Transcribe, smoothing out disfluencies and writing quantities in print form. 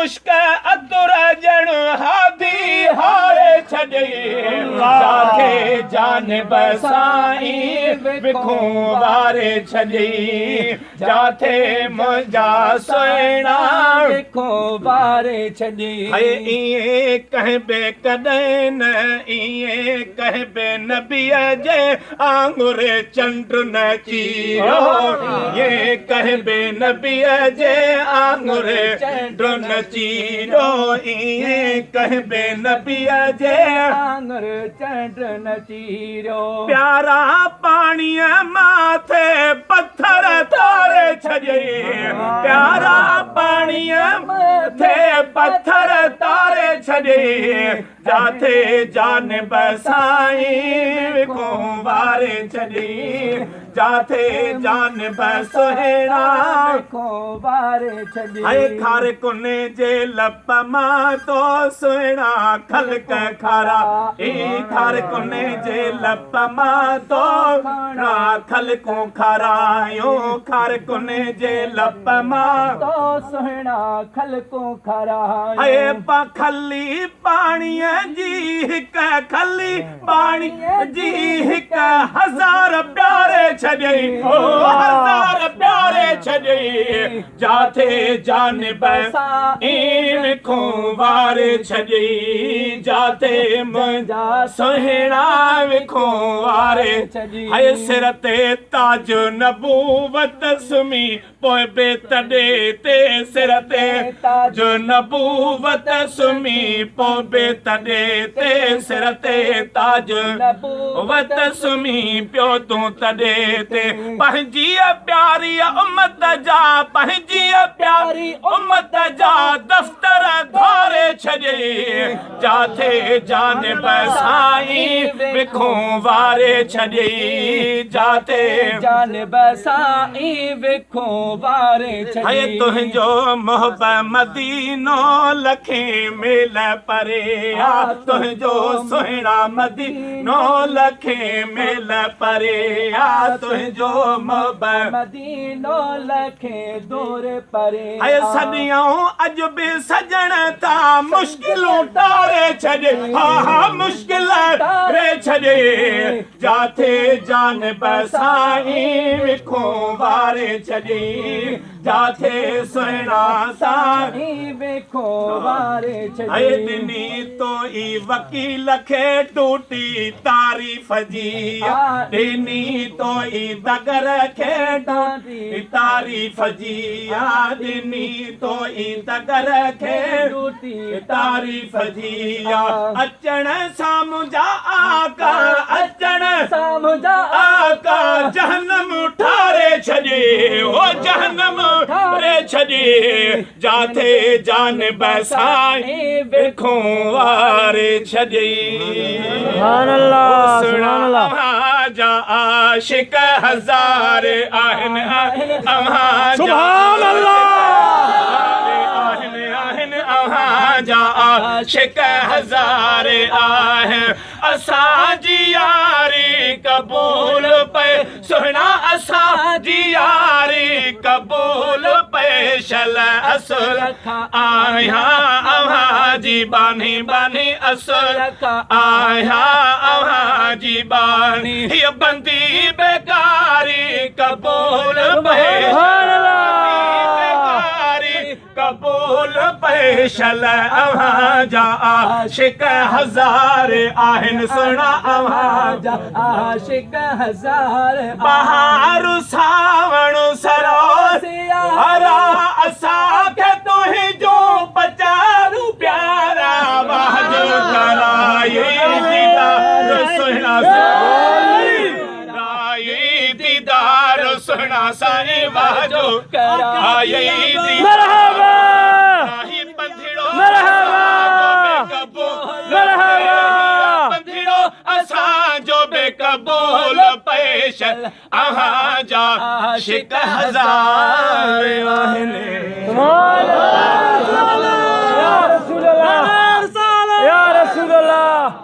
मुश्क अतुर जण हाथी हारे छॾे जाथे जानिब साईं विखूं वारे छॾे जाथे मुंहिंजा सुहिणा विखूं वारे छॾे इएं कंहिं बि कॾहिं न इएं कंहिं बि नबीअ जे आंगुर चंड न चीरो ये कंहिं बि नबीअ जे आंगुर चंड न चीरो इएं कंहिं बि नबीअ जे आंगुर चंड न चीरो प्यारा पाणीअ माथे पत्थर तारे छॾे प्यारा पाणीअ माथे पत्थर तारे छॾे जाथे जानिब साईं विखूं वारे छॾे जाथे जानिब सुहिणा विखूं वारे छॾे हाय खार कुने जे लप मां तो सुहिणा खलक खारा खार कुने जे लप मां तो खलकूं खारायो खार कुने जे लप मां तो सुहिणा खलकूं खारायो हाय खली पाणीअ जी हिक खली पाणीअ जी हिक हज़ार प्यारे छॾे हज़ार प्यारे छॾे जाथे जानिब साईं विखूं वारे छॾे जाथे मुंहिंजा सुहिणा विखूं वारे छॾे हाय सिर ते ताज नबूवत सुमी पोइ बि तॾे ते सिर ते ताज नबूवत सुमी पोइ बि तॾे ते सिर ते ताज नबूवत सुमी पियो तूं तॾे ते पंहिंजी प्यारी उम्मत जा पंहिंजी प्यारी उम्मत जा दफ़्तर धारे छॾे जाथे जानिब साईं विखूं वारे छॾे जाथे जानिब साईं विखूं वारे छॾे तुंहिंजो मोहब्बत मदीनो लखे मेल परे तुंहिंजो सुहिणा मदीनो लखे मेल परे तुंहिंजो मोहब्बत मदीनो लखे दूर परे सदियूं अॼु बि सजण था मुश्किलूं टारे छॾे मुश्किल रे छॾे जाथे जानिब साईं विखूं वारे छॾे जाथे सुहिणा साईं विखूं वारे छॾे ॾिनी तो ई वकील खे टूटी तारीफ़ जी ॾिनी तो ई दगर खे टूटी तारीफ़ जी ॾिनी तो ई दगर खे टूटी तारीफ़ जी अचण सां मुंहिंजा आका अचण सां मुंहिंजा आका जहनम ठारे छॾे ओ जहनम ठारे छॾे जाथे जानिब साईं विखूं वारे छॾे सुभान अल्लाह सुभान अल्लाह जा आशिक हज़ार आहिनि सुभान अल्लाह जा आशिक हज़ार आहिनि असांजी यारी क़बूल पे सुहिणा असांजी यारी क़बूल पे शल असुर आहियां जी बानी बानी असुर आहियां जी बानी हीअ बंदी बेकारी क़बूल पे कबूल पेशल अव्हां जा आशिक हज़ार आहिनि सुहिणा अव्हां जा आशिक हज़ार बहार सावण सरोसिया हरा असांखे तुंहिंजो पचारू प्यारा वाजो कराए दीदार सुहिणा दीदार सुहिणा साईं वाजो कराए मरहबा कबूल पेशल अहां जा आशिक हज़ार आहिनि या रसूल अल्लाह